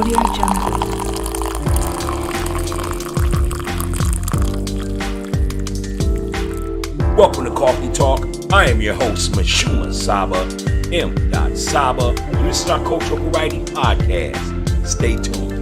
Audio Jungle. Welcome to Coffee Talk. I am your host, Mashuma Saba, M. Saba, and this is our Cultural Variety Podcast. Stay tuned.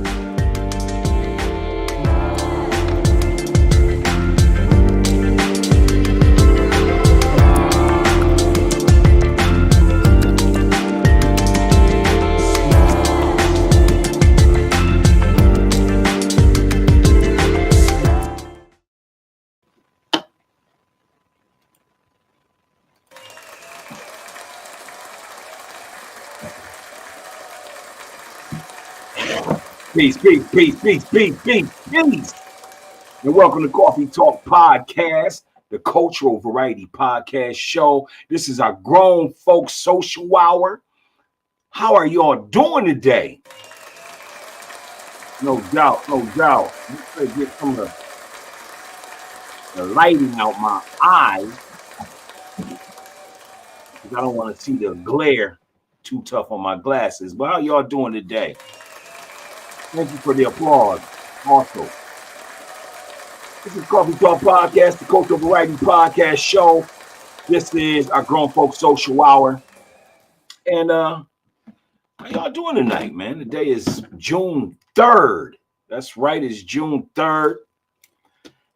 Peace. And welcome to Coffee Talk Podcast, the Cultural Variety Podcast show. This is our grown folks social hour. How are y'all doing today? No doubt. I'm going to get some of the lighting out my eyes, because I don't want to see the glare too tough on my glasses. But how y'all doing today? Thank you for the applause. Also, this is Coffee Talk Podcast, the Cultural Variety Podcast show. This is our grown folks social hour. And how y'all doing tonight, man? Today is June 3rd. That's right, it's June 3rd.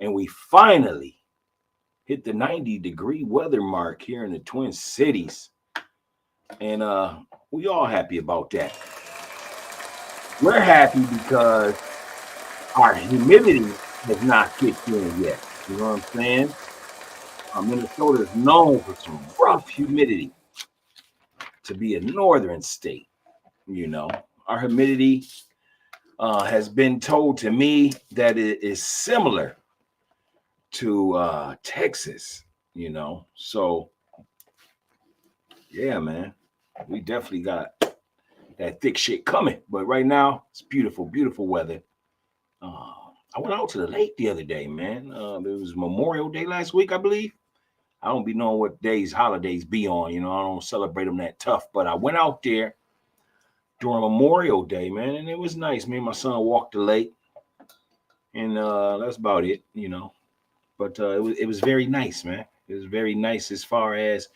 And we finally hit the 90-degree weather mark here in the Twin Cities. And we all happy about that. We're happy because our humidity has not kicked in yet. You know what I'm saying? Minnesota is known for some rough humidity to be a northern state. You know, our humidity has been told to me that it is similar to Texas, you know. So, yeah, man, we definitely got that thick shit coming. But right now, it's beautiful weather. I went out to the lake the other day, man. It was Memorial Day last week, I believe. I don't be knowing what days holidays be on. You know, I don't celebrate them that tough. But I went out there during Memorial Day, man, and it was nice. Me and my son walked the lake, and that's about it, you know. But it was very nice, man. It was very nice as far as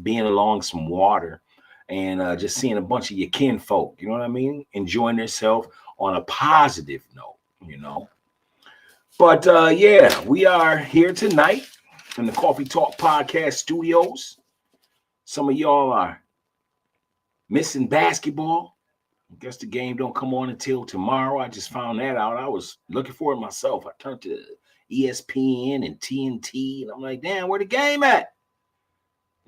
being along some water and just seeing a bunch of your kinfolk, you know what I mean? Enjoying themselves on a positive note, you know. But yeah, we are here tonight in the Coffee Talk Podcast studios. Some of y'all are missing basketball. I guess the game don't come on until tomorrow. I just found that out. I was looking for it myself. I turned to ESPN and TNT, and I'm like, damn, where the game at?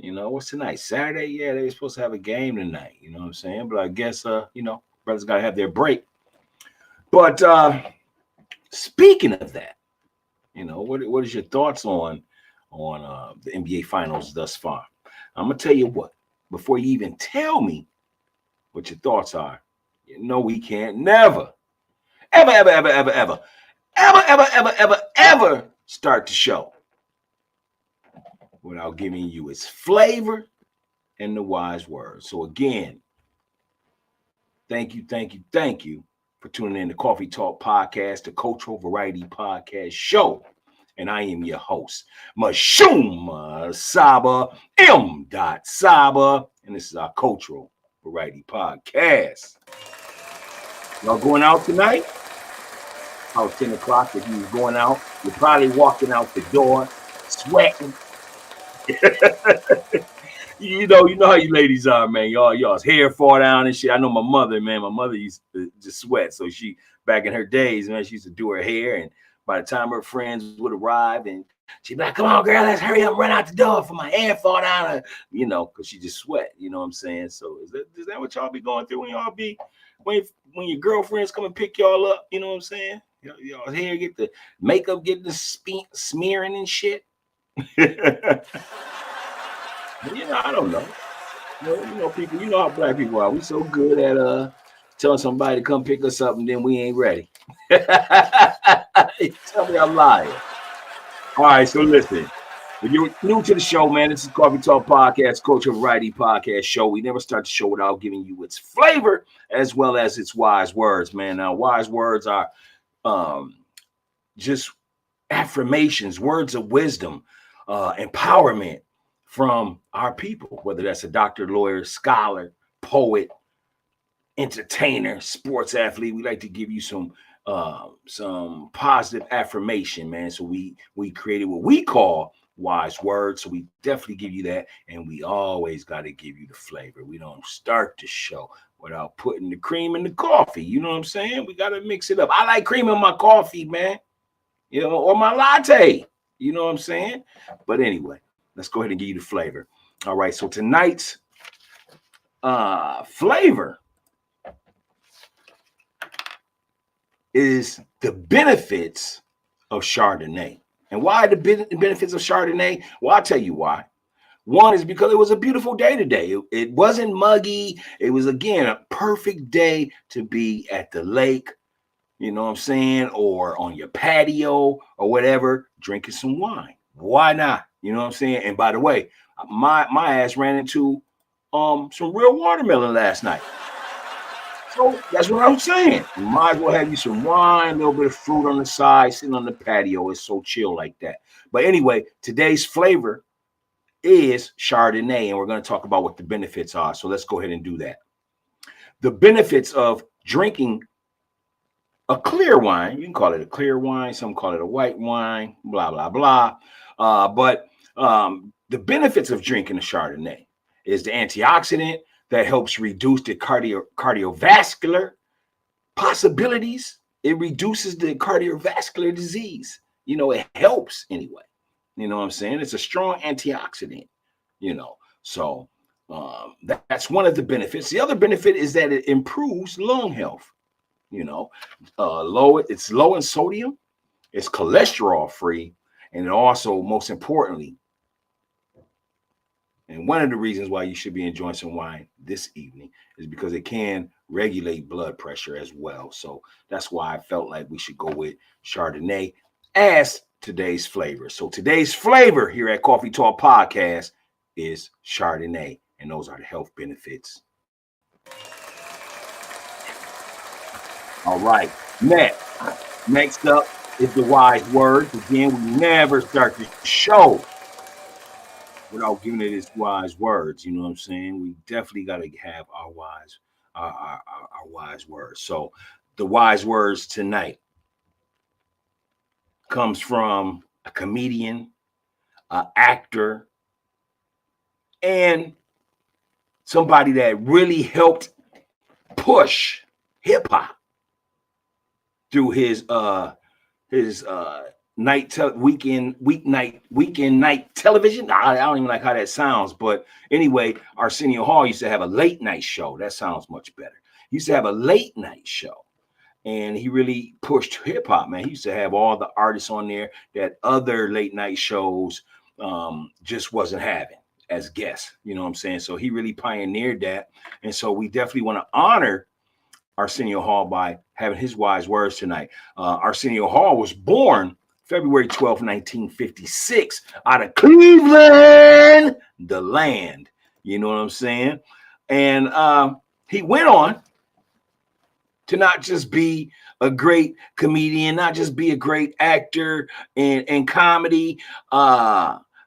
You know, what's tonight? Saturday? Yeah, they're supposed to have a game tonight. You know what I'm saying? But I guess, you know, brothers got to have their break. But speaking of that, you know, what is your thoughts on the NBA Finals thus far? I'm going to tell you what. Before you even tell me what your thoughts are, you know we can't never start the show without giving you its flavor and the wise words. So again, thank you for tuning in to Coffee Talk Podcast, the Cultural Variety Podcast show. And I am your host, Mashuma Saba, M. Saba, and this is our Cultural Variety Podcast. Y'all going out tonight? About 10 o'clock if you was going out. You're probably walking out the door, sweating. You know how you ladies are, man. Y'all's hair fall down and shit. I know my mother, man. My mother used to just sweat. So she, back in her days, man, she used to do her hair. And by the time her friends would arrive, and she'd be like, come on, girl, let's hurry up and run out the door for my hair fall down. You know, because she just sweat. You know what I'm saying? So is that what y'all be going through when y'all be, when your girlfriends come and pick y'all up? You know what I'm saying? Y'all's hair get the makeup getting the smearing and shit. You know, I don't know. You know, people, you know how black people are. We so good at telling somebody to come pick us up and then we ain't ready. Tell me I'm lying. All right, so listen. If you're new to the show, man, this is Coffee Talk Podcast, Culture Variety Podcast Show. We never start the show without giving you its flavor as well as its wise words, man. Now, wise words are um, just affirmations, words of wisdom, empowerment from our people, whether that's a doctor, lawyer, scholar, poet, entertainer, sports athlete. We like to give you some positive affirmation, man. So we created what we call wise words. So we definitely give you that, and we always got to give you the flavor. We don't start the show without putting the cream in the coffee. You know what I'm saying? We got to mix it up. I like cream in my coffee, man. You know, or my latte. You know what I'm saying? But anyway, let's go ahead and give you the flavor. All right. So tonight's flavor is the benefits of Chardonnay. And why the benefits of Chardonnay? Well, I'll tell you why. One is because it was a beautiful day today. It wasn't muggy. It was, again, a perfect day to be at the lake, you know what I'm saying, or on your patio or whatever, drinking some wine. Why not? You know what I'm saying? And by the way, my ass ran into some real watermelon last night. So that's what I'm saying. You might as well have you some wine, a little bit of fruit on the side, sitting on the patio. It's so chill like that. But anyway, today's flavor is Chardonnay, and we're going to talk about what the benefits are. So let's go ahead and do that. The benefits of drinking a clear wine, you can call it a clear wine, some call it a white wine, blah, blah, blah. But the benefits of drinking a Chardonnay is the antioxidant that helps reduce the cardiovascular possibilities. It reduces the cardiovascular disease. You know, it helps anyway. You know what I'm saying? It's a strong antioxidant, you know. So that's one of the benefits. The other benefit is that it improves lung health. You know, it's low in sodium, it's cholesterol free, and it also, most importantly, and one of the reasons why you should be enjoying some wine this evening is because it can regulate blood pressure as well. So that's why I felt like we should go with Chardonnay as today's flavor. So today's flavor here at Coffee Talk Podcast is Chardonnay, and those are the health benefits. All right. Next up is the wise words. Again, we never start the show without giving it its wise words. You know what I'm saying? We definitely got to have our wise words. So the wise words tonight comes from a comedian, an actor, and somebody that really helped push hip hop through his weekend night television. I don't even like how that sounds, but anyway, Arsenio Hall used to have a late night show. That sounds much better. He used to have a late night show, and he really pushed hip hop, man. He used to have all the artists on there that other late night shows just wasn't having as guests. You know what I'm saying? So he really pioneered that, and so we definitely want to honor Arsenio Hall by having his wise words tonight. Arsenio Hall was born February 12, 1956, out of Cleveland, the land. You know what I'm saying? And he went on to not just be a great comedian, not just be a great actor in comedy,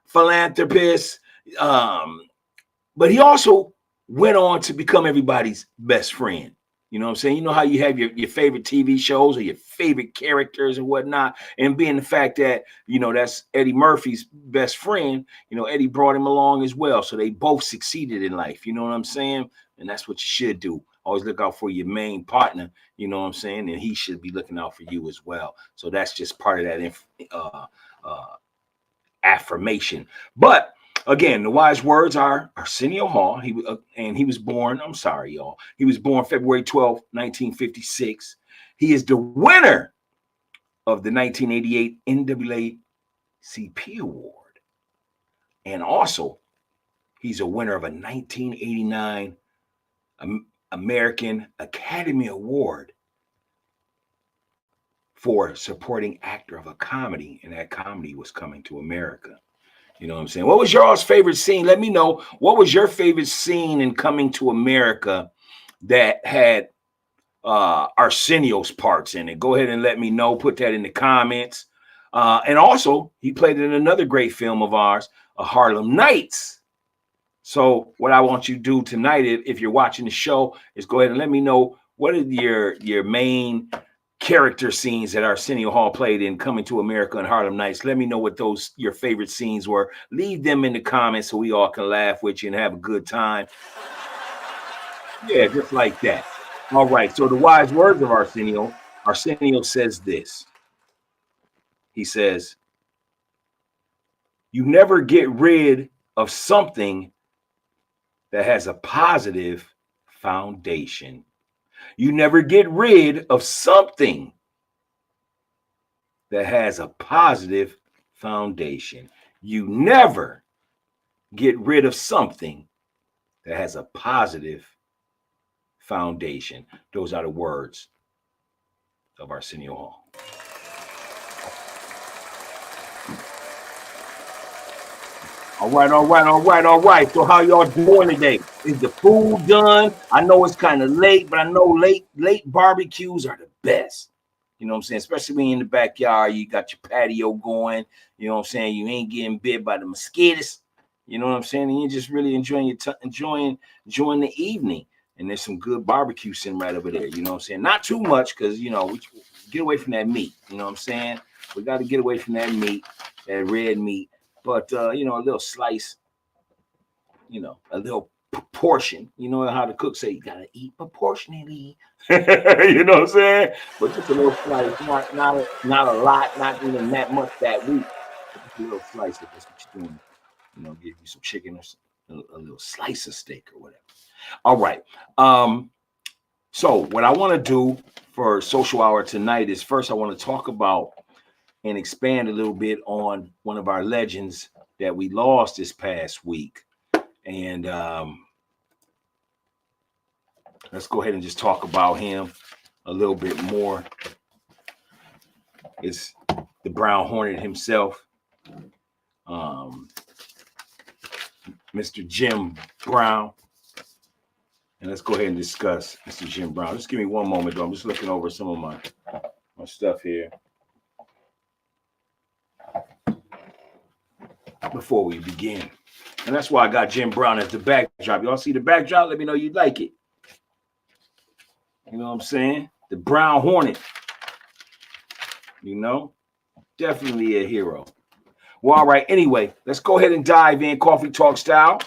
philanthropist, but he also went on to become everybody's best friend. You know what I'm saying? You know how you have your favorite TV shows or your favorite characters and whatnot, and being the fact that, you know, that's Eddie Murphy's best friend, you know, Eddie brought him along as well. So they both succeeded in life. You know what I'm saying? And that's what you should do. Always look out for your main partner, you know what I'm saying? And he should be looking out for you as well. So that's just part of that affirmation. But again, the wise words are Arsenio Hall. He was born, I'm sorry, y'all. He was born February 12th, 1956. He is the winner of the 1988 NAACP Award. And also, he's a winner of a 1989 American Academy Award for supporting actor of a comedy, and that comedy was Coming to America. You know what I'm saying? What was y'all's favorite scene? Let me know. What was your favorite scene in Coming to America that had Arsenio's parts in it? Go ahead and let me know. Put that in the comments. And also, he played in another great film of ours, Harlem Nights. So what I want you to do tonight, if you're watching the show, is go ahead and let me know what are your main character scenes that Arsenio Hall played in Coming to America and Harlem Nights. Let me know what those your favorite scenes were. Leave them in the comments so we all can laugh with you and have a good time. Yeah, just like that. All right. So the wise words of Arsenio says this. He says, you never get rid of something that has a positive foundation. You never get rid of something that has a positive foundation. You never get rid of something that has a positive foundation. Those are the words of Arsenio Hall. All right. So how y'all doing today? Is the food done? I know it's kind of late, but I know late barbecues are the best. You know what I'm saying? Especially when you're in the backyard, you got your patio going. You know what I'm saying? You ain't getting bit by the mosquitoes. You know what I'm saying? And you're just really enjoying enjoying the evening. And there's some good barbecue sitting right over there. You know what I'm saying? Not too much because, you know, we get away from that meat. You know what I'm saying? We got to get away from that meat, that red meat. But, you know, a little slice, you know, a little proportion. You know how the cook say, you got to eat proportionately. You know what I'm saying? But just a little slice, not a lot, not even that much that week. Just a little slice if that's what you're doing. You know, give you some chicken or a little slice of steak or whatever. All right. So what I want to do for social hour tonight is first I want to talk about and expand a little bit on one of our legends that we lost this past week. And let's go ahead and just talk about him a little bit more. It's the Brown Hornet himself, Mr. Jim Brown. And let's go ahead and discuss Mr. Jim Brown. Just give me one moment, though. I'm just looking over some of my stuff here before we begin. And that's why I got Jim Brown as the backdrop. Y'all see the backdrop? Let me know you like it. You know what I'm saying? The Brown Hornet. You know? Definitely a hero. Well, all right. Anyway, let's go ahead and dive in coffee talk style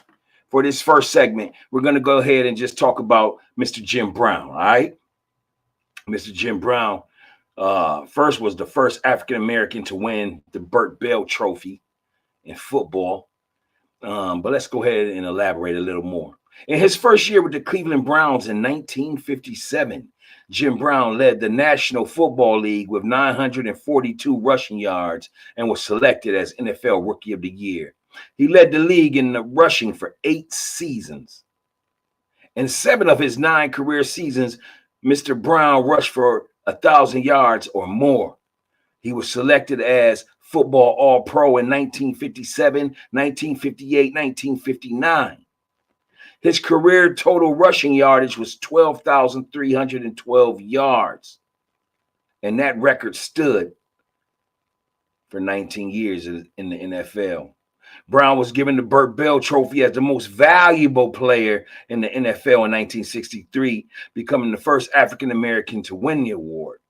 for this first segment. We're going to go ahead and just talk about Mr. Jim Brown, all right? Mr. Jim Brown first was the first African-American to win the Burt Bell Trophy in football. But let's go ahead and elaborate a little more. In his first year with the Cleveland Browns in 1957, Jim Brown led the National Football League with 942 rushing yards and was selected as NFL Rookie of the Year. He led the league in the rushing for 8 seasons. In 7 of his 9 career seasons, Mr. Brown rushed for 1,000 yards or more. He was selected as Football All-Pro in 1957, 1958, 1959. His career total rushing yardage was 12,312 yards. And that record stood for 19 years in the NFL. Brown was given the Burt Bell Trophy as the most valuable player in the NFL in 1963, becoming the first African-American to win the award.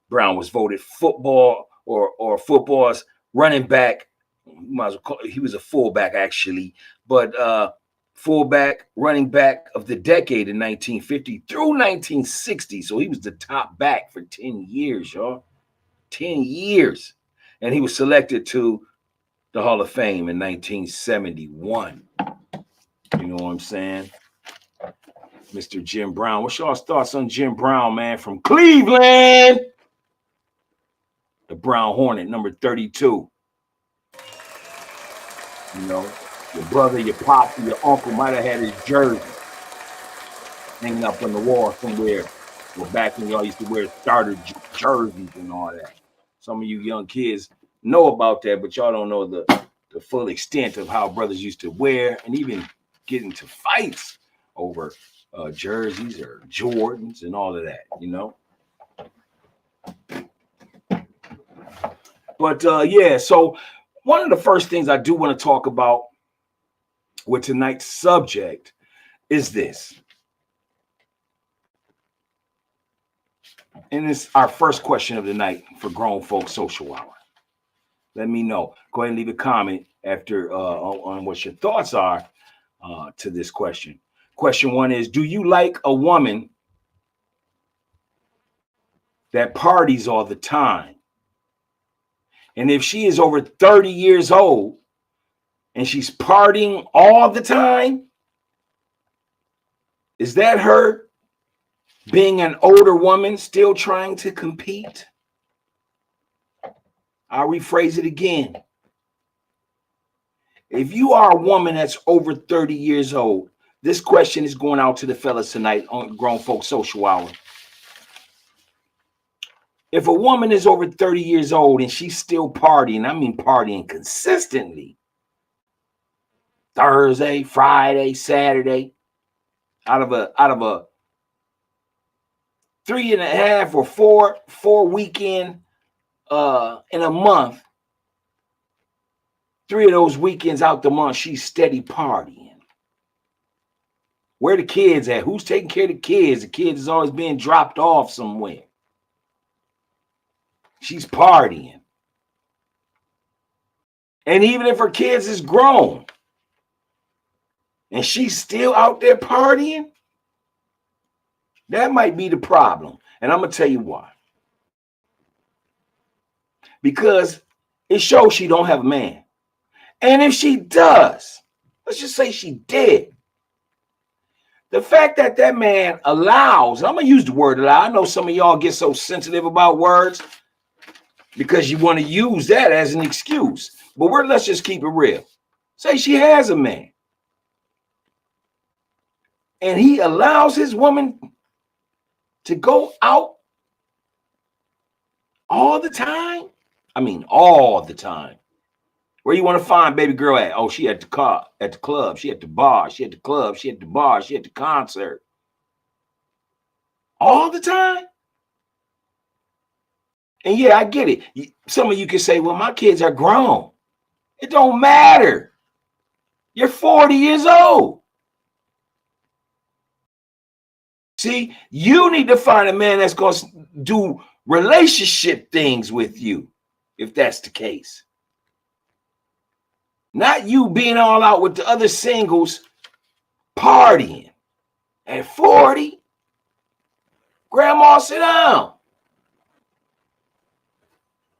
Brown was voted football or football's running back. Might as well call, he was a fullback actually, but fullback, running back of the decade in 1950 through 1960. So he was the top back for 10 years, y'all. 10 years. And he was selected to the Hall of Fame in 1971. You know what I'm saying? Mr. Jim Brown. What's y'all's thoughts on Jim Brown, man, from Cleveland? The Brown Hornet, number 32. You know, your brother, your pop, your uncle might have had his jersey hanging up on the wall somewhere. Well, back when y'all used to wear starter jerseys and all that. Some of you young kids know about that, but y'all don't know the the full extent of how brothers used to wear and even get into fights over jerseys or Jordans and all of that, you know. But yeah, so one of the first things I do want to talk about with tonight's subject is this. And it's our first question of the night for Grown Folks Social Hour. Let me know. Go ahead and leave a comment after on what your thoughts are to this question. Question one is, do you like a woman that parties all the time? And if she is over 30 years old and she's partying all the time, is that her being an older woman still trying to compete? I'll rephrase it again. If you are a woman that's over 30 years old, this question is going out to the fellas tonight on Grown Folks Social Hour. If a woman is over 30 years old and she's still partying, I mean partying consistently, Thursday, Friday, Saturday, out of a 3.5 or four weekend in a month, 3 of those weekends out the month, she's steady partying. Where the kids at? Who's taking care of the kids? The kids is always being dropped off somewhere. She's partying. And even if her kids is grown and she's still out there partying, that might be the problem. And I'm going to tell you why. Because it shows she don't have a man. And if she does, let's just say she did, the fact that that man allows, and I'm going to use the word allow. I know some of y'all get so sensitive about words because you want to use that as an excuse. But let's just keep it real. Say she has a man. And he allows his woman to go out all the time. I mean, all the time. Where you want to find baby girl at? Oh, she at the club, she at the bar, she at the club, she at the bar, she at the concert. All the time. And yeah, I get it. Some of you can say, well, my kids are grown. It don't matter. You're 40 years old. See, you need to find a man that's going to do relationship things with you, if that's the case. Not you being all out with the other singles partying at 40. Grandma, sit down.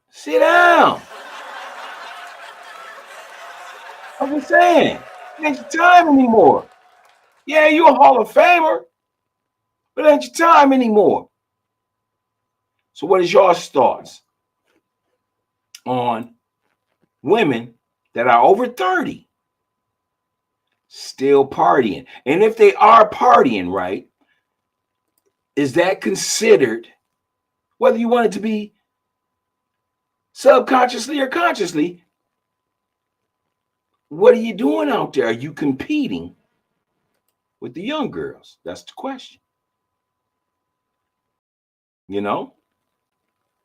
Sit down. I'm just saying, it ain't your time anymore. Yeah, you a Hall of Famer, but it ain't your time anymore. So what is your thoughts on women that are over 30 still partying? And if they are partying, right, is that considered, whether you want it to be subconsciously or consciously, what are you doing out there? Are you competing with the young girls? That's the question. You know,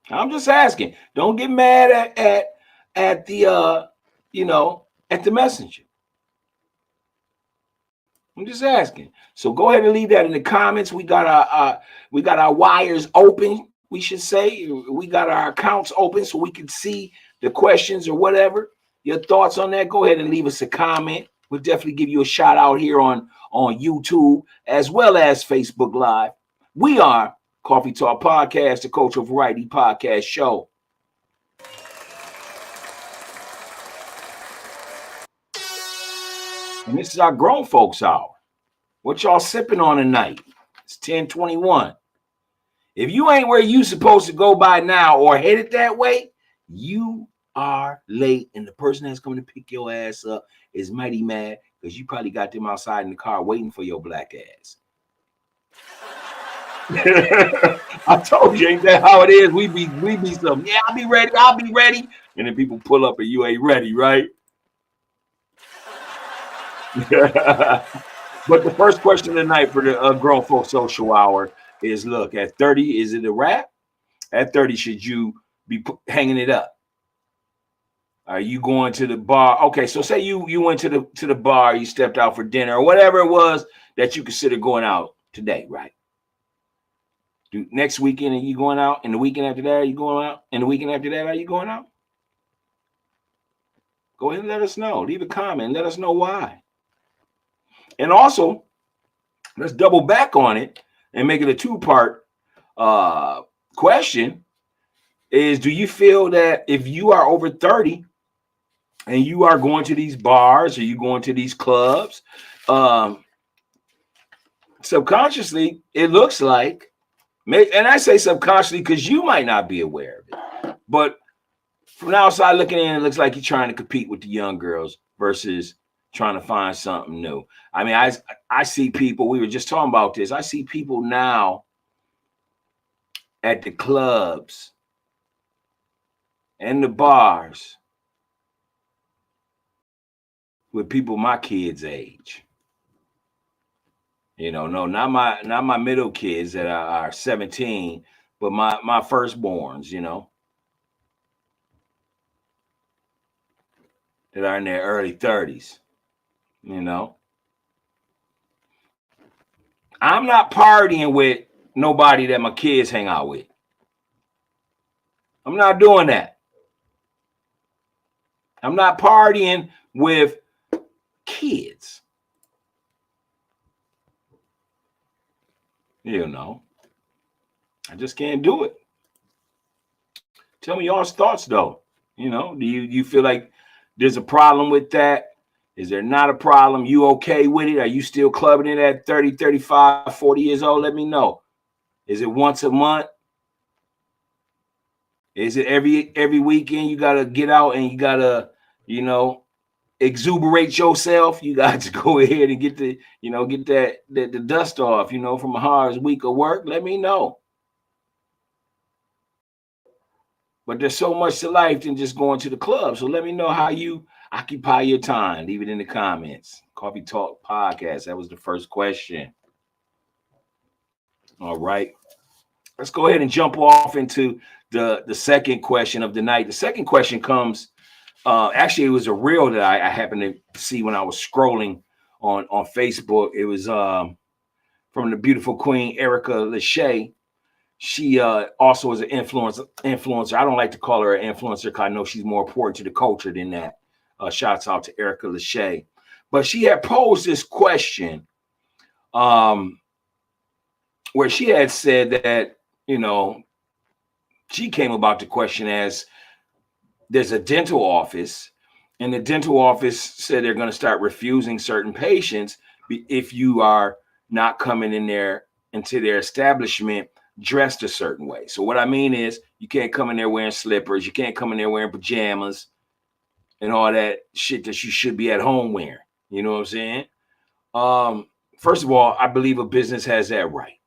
I'm just asking. Don't get mad at the at the messenger. I'm just asking. So go ahead and leave that in the comments. We got our wires open, we should say. We got our accounts open so we can see the questions or whatever. Your thoughts on that, go ahead and leave us a comment. We'll definitely give you a shout out here on YouTube as well as Facebook Live. We are Coffee Talk Podcast, the Cultural Variety Podcast Show. And this is our Grown Folks Hour. What y'all sipping on tonight? It's 10:21. If you ain't where you supposed to go by now or headed that way, you are late. And the person that's coming to pick your ass up is mighty mad because you probably got them outside in the car waiting for your black ass. I told you, ain't that how it is? We be some, yeah, I'll be ready. And then people pull up and you ain't ready, right? But the first question of the night for the Grown Folk Social Hour is: look, at 30, is it a wrap? At 30, should you be hanging it up? Are you going to the bar? Okay, so say you went to the bar, you stepped out for dinner or whatever it was that you consider going out today, right? Next weekend, are you going out? And the weekend after that, are you going out? And the weekend after that, are you going out? Go ahead and let us know. Leave a comment. Let us know why. And also, let's double back on it and make it a two-part question. Is, do you feel that if you are over 30 and you are going to these bars or you going to these clubs, subconsciously, it looks like, and I say subconsciously because you might not be aware of it, but from the outside looking in, it looks like you're trying to compete with the young girls versus trying to find something new. I mean, I see people, we were just talking about this, I see people now at the clubs and the bars with people my kids' age. You know, no, not my middle kids that are 17, but my firstborns, you know, that are in their early 30s. You know, I'm not partying with nobody that my kids hang out with. I'm not doing that. I'm not partying with kids. You know, I just can't do it. Tell me y'all's thoughts, though. You know, do you feel like there's a problem with that? Is there not a problem? You okay with it? Are you still clubbing it at 30, 35, 40 years old? Let me know. Is it once a month? Is it every weekend you got to get out and you got to, you know, exuberate yourself? You got to go ahead and get the, you know, get the dust off, you know, from a hard week of work. Let me know. But there's so much to life than just going to the club. So let me know how you occupy your time. Leave it in the comments. Coffee Talk Podcast. That was the first question. All right. Let's go ahead and jump off into the second question of the night. The second question comes, actually, it was a reel that I happened to see when I was scrolling on Facebook. It was from the beautiful queen, Erica Lachey. She also is an influencer. I don't like to call her an influencer because I know she's more important to the culture than that. Shouts out to Erica Lachey. But she had posed this question where she had said that, you know, she came about the question as there's a dental office, and the dental office said they're going to start refusing certain patients if you are not coming in there into their establishment dressed a certain way. So what I mean is you can't come in there wearing slippers. You can't come in there wearing pajamas and all that shit that you should be at home wearing. You know what I'm saying? First of all, I believe a business has that right.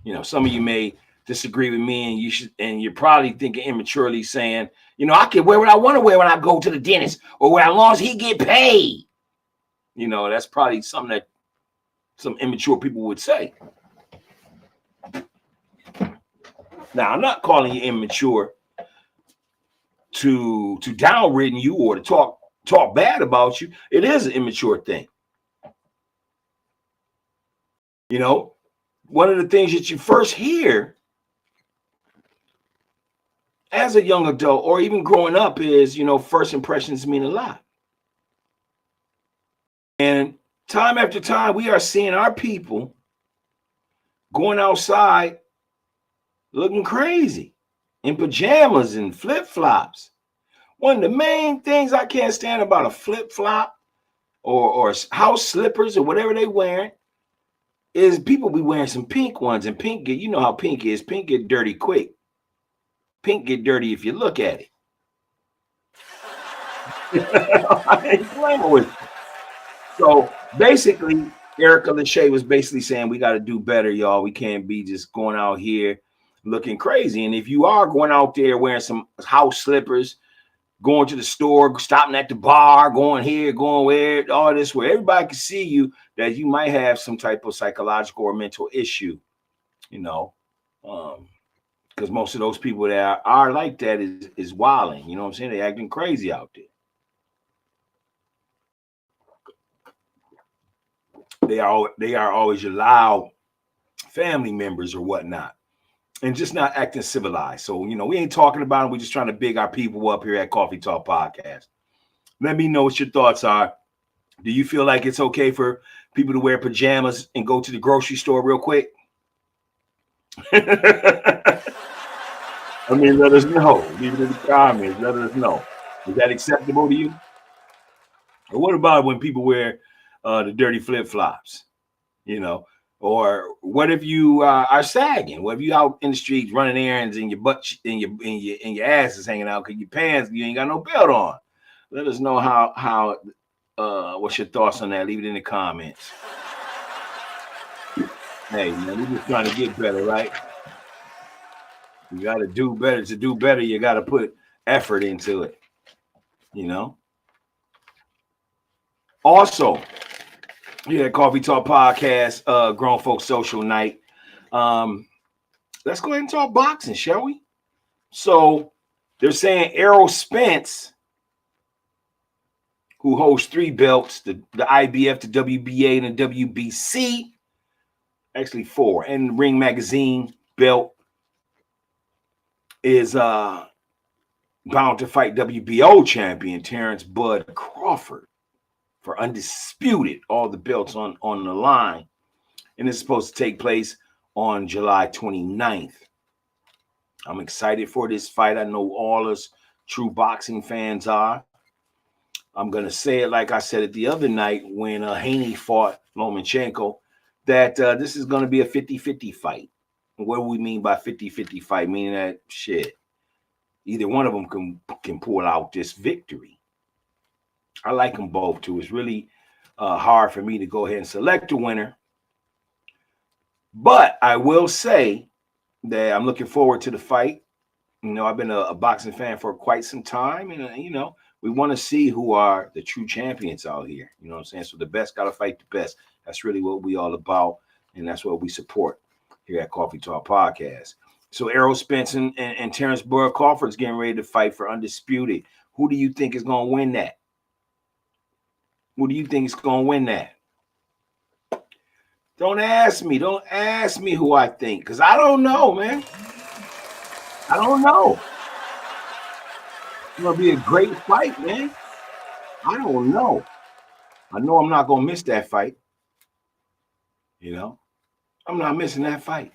You know, some of you may disagree with me, and you're probably thinking immaturely saying, you know, I can wear what I want to wear when I go to the dentist, or as long as he get paid. You know, that's probably something that some immature people would say. Now, I'm not calling you immature to downridden you or to talk bad about you. It is an immature thing. You know, one of the things that you first hear as a young adult or even growing up is, you know, first impressions mean a lot. And time after time, we are seeing our people going outside looking crazy in pajamas and flip-flops. One of the main things I can't stand about a flip-flop or house slippers or whatever they wearing is people be wearing some pink ones, and pink, you know how pink is. Pink get dirty quick. Pink get dirty if you look at it. I ain't playing with you. So basically, Erica Lachey was basically saying we got to do better, y'all. We can't be just going out here looking crazy. And if you are going out there wearing some house slippers, going to the store, stopping at the bar, going here, going where, all this, where everybody can see you, that you might have some type of psychological or mental issue, you know. Because most of those people that are like that is wilding, you know what I'm saying? They're acting crazy out there. They are always your loud family members or whatnot, and just not acting civilized. So, you know, we ain't talking about it. We're just trying to big our people up here at Coffee Talk Podcast. Let me know what your thoughts are. Do you feel like it's okay for people to wear pajamas and go to the grocery store real quick? I mean, let us know. Leave it in the comments. Let us know. Is that acceptable to you? Or what about when people wear the dirty flip flops? You know, or what if you are sagging? What if you out in the streets running errands and your butt and your ass is hanging out because your pants, you ain't got no belt on? Let us know how what's your thoughts on that? Leave it in the comments. Hey, man, we're just trying to get better, right? You got to do better. To do better, you got to put effort into it. You know. Also, yeah, Coffee Talk Podcast, Grown Folks Social Night. Let's go ahead and talk boxing, shall we? So they're saying Errol Spence, who holds 3 belts, the IBF, the WBA, and the WBC, actually 4, and Ring Magazine belt, is bound to fight WBO champion Terrence Bud Crawford for undisputed, all the belts on the line. And it's supposed to take place on July 29th. I'm excited for this fight. I know all us true boxing fans are. I'm going to say it like I said it the other night when Haney fought Lomachenko, that this is going to be a 50-50 fight. And what do we mean by 50-50 fight? Meaning that, shit, either one of them can pull out this victory. I like them both, too. It's really hard for me to go ahead and select a winner. But I will say that I'm looking forward to the fight. You know, I've been a boxing fan for quite some time. And, you know, we want to see who are the true champions out here. You know what I'm saying? So the best got to fight the best. That's really what we all about. And that's what we support here at Coffee Talk Podcast. So Errol Spence and Terrence Bud Crawford's getting ready to fight for undisputed. Who do you think is going to win that? Who do you think is going to win that? Don't ask me. Don't ask me who I think, because I don't know, man. I don't know. It's going to be a great fight, man. I don't know. I know I'm not going to miss that fight. You know, I'm not missing that fight.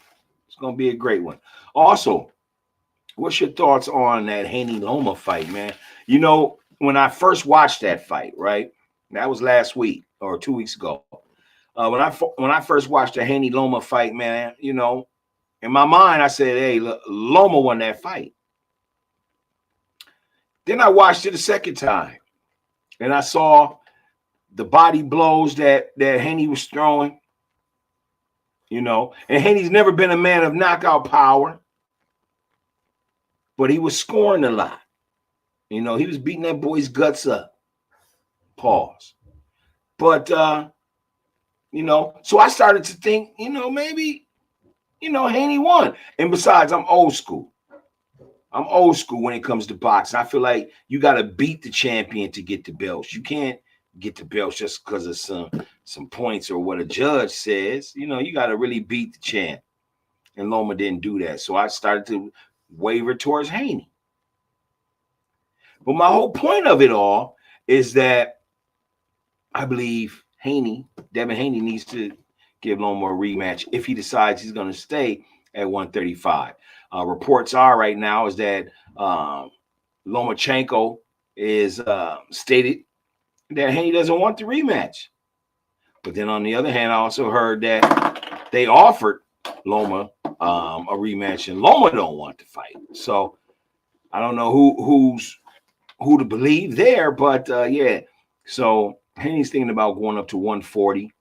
It's going to be a great one. Also, what's your thoughts on that Haney Loma fight, man? You know, when I first watched that fight, right? That was last week or 2 weeks ago. When I first watched the Haney Loma fight, man, you know, in my mind, I said, hey, Loma won that fight. Then I watched it a second time, and I saw the body blows that Haney was throwing, you know, and Haney's never been a man of knockout power, but he was scoring a lot. You know, he was beating that boy's guts up. Pause. But, you know, so I started to think, you know, maybe, you know, Haney won. And besides, I'm old school. I'm old school when it comes to boxing. I feel like you got to beat the champion to get the belts. You can't get the belts just because of some points or what a judge says. You know, you got to really beat the champ. And Loma didn't do that. So I started to waver towards Haney. But my whole point of it all is that I believe Devin Haney needs to give Loma a rematch if he decides he's going to stay at 135. Reports are right now is that Lomachenko is stated that Haney doesn't want the rematch. But then on the other hand, I also heard that they offered Loma a rematch, and Loma don't want to fight. So I don't know who to believe there, but yeah. So Haney's thinking about going up to 140,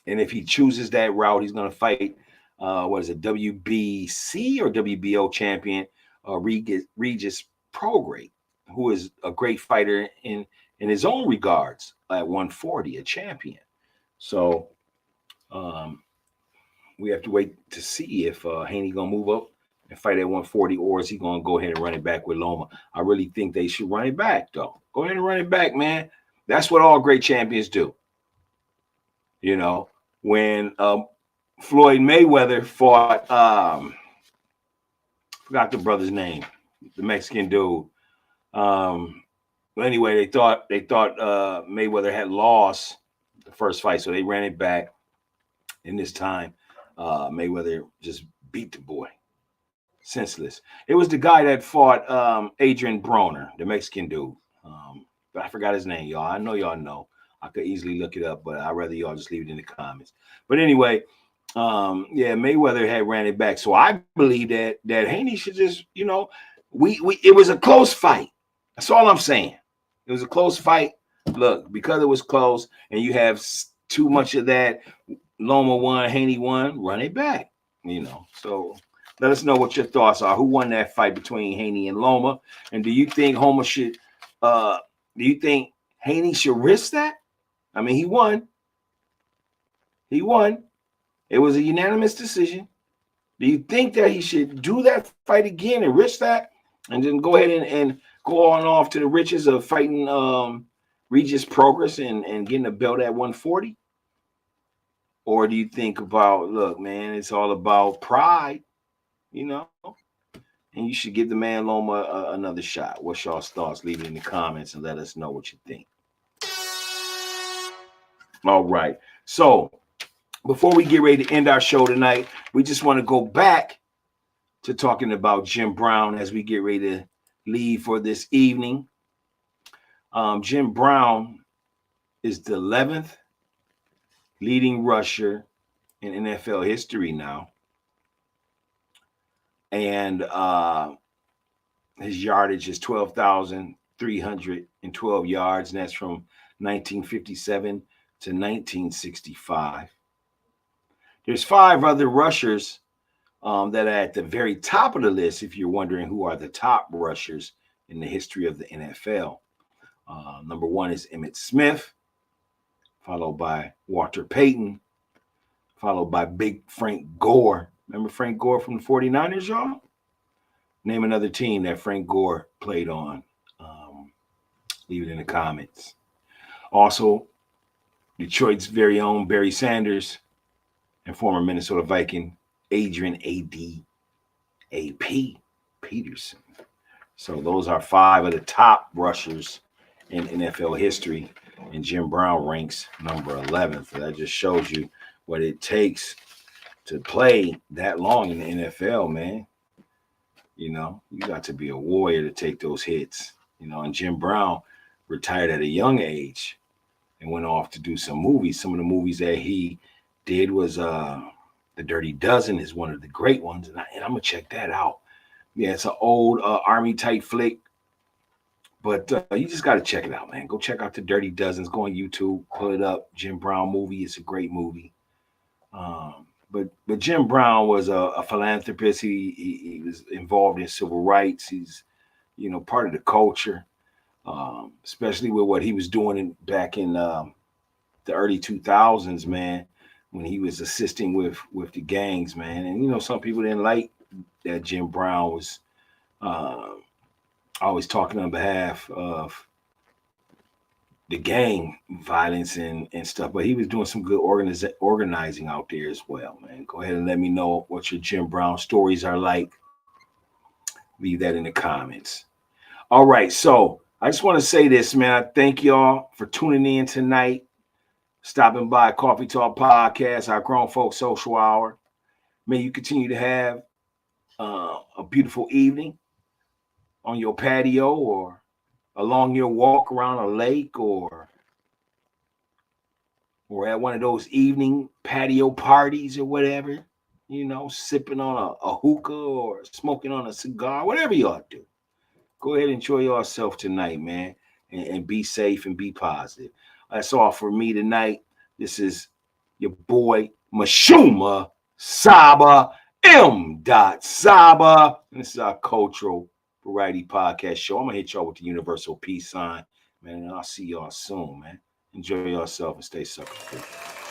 and if he chooses that route, he's going to fight. What is it, WBC or WBO champion Regis Prograis, who is a great fighter in his own regards at 140, a champion. So um, we have to wait to see if Haney gonna move up and fight at 140, or is he gonna go ahead and run it back with Loma? I really think they should run it back, though. Go ahead and run it back, man. That's what all great champions do. You know, when Floyd Mayweather fought, forgot the brother's name, the Mexican dude. But anyway, they thought Mayweather had lost the first fight, so they ran it back. And this time, Mayweather just beat the boy, senseless. It was the guy that fought Adrian Broner, the Mexican dude. But I forgot his name, y'all. I know y'all know. I could easily look it up, but I'd rather y'all just leave it in the comments. But anyway, yeah, Mayweather had ran it back. So I believe that Haney should just, it was a close fight. That's all I'm saying. It was a close fight. Look, because it was close and you have too much of that, Loma won, Haney won, run it back. So let us know what your thoughts are. Who won that fight between Haney and Loma? And do you think Haney should risk that? I mean, he won. He won. It was a unanimous decision. Do you think that he should do that fight again and risk that and then go ahead and go on off to the riches of fighting Regis Progress and getting a belt at 140? Or do you think about, look, man, it's all about pride, and you should give the man Loma another shot? What's y'all's thoughts? Leave it in the comments and let us know what you think. All right. So before we get ready to end our show tonight, we just want to go back to talking about Jim Brown as we get ready to leave for this evening. Jim Brown is the 11th leading rusher in NFL history now. And his yardage is 12,312 yards, and that's from 1957 to 1965. There's 5 other rushers that are at the very top of the list, if you're wondering who are the top rushers in the history of the NFL. Number 1 is Emmitt Smith, followed by Walter Payton, followed by Big Frank Gore. Remember Frank Gore from the 49ers, y'all? Name another team that Frank Gore played on. Leave it in the comments. Also, Detroit's very own Barry Sanders and former Minnesota Viking Adrian A.P. Peterson. So those are 5 of the top rushers in NFL history, and Jim Brown ranks number 11th. So that just shows you what it takes to play that long in the NFL, man. You got to be a warrior to take those hits. And Jim Brown retired at a young age and went off to do some movies. Some of the movies that he did was The Dirty Dozen is one of the great ones, and I'm gonna check that out. Yeah, it's an old army type flick, but you just got to check it out, man. Go check out The Dirty Dozens. Go on YouTube, pull it up. Jim Brown movie. It's a great movie. But Jim Brown was a philanthropist. He was involved in civil rights. He's part of the culture, especially with what he was doing back in the early 2000s, man, when he was assisting with the gangs, man. And some people didn't like that Jim Brown was always talking on behalf of the gang violence and stuff, but he was doing some good organizing out there as well, man. Go ahead and let me know what your Jim Brown stories are like. Leave that in the comments. All right, so I just want to say this, man. I thank y'all for tuning in tonight, stopping by Coffee Talk Podcast, our Grown Folk Social Hour. May you continue to have a beautiful evening on your patio or along your walk around a lake or at one of those evening patio parties or whatever, sipping on a hookah or smoking on a cigar, whatever y'all do. Go ahead and enjoy yourself tonight, man, and be safe and be positive. That's all for me tonight. This is your boy, Mashuma Saba, M. Saba. And this is our cultural Variety Podcast Show. I'm gonna hit y'all with the universal peace sign, man. And I'll see y'all soon, man. Enjoy yourself and stay sucker free.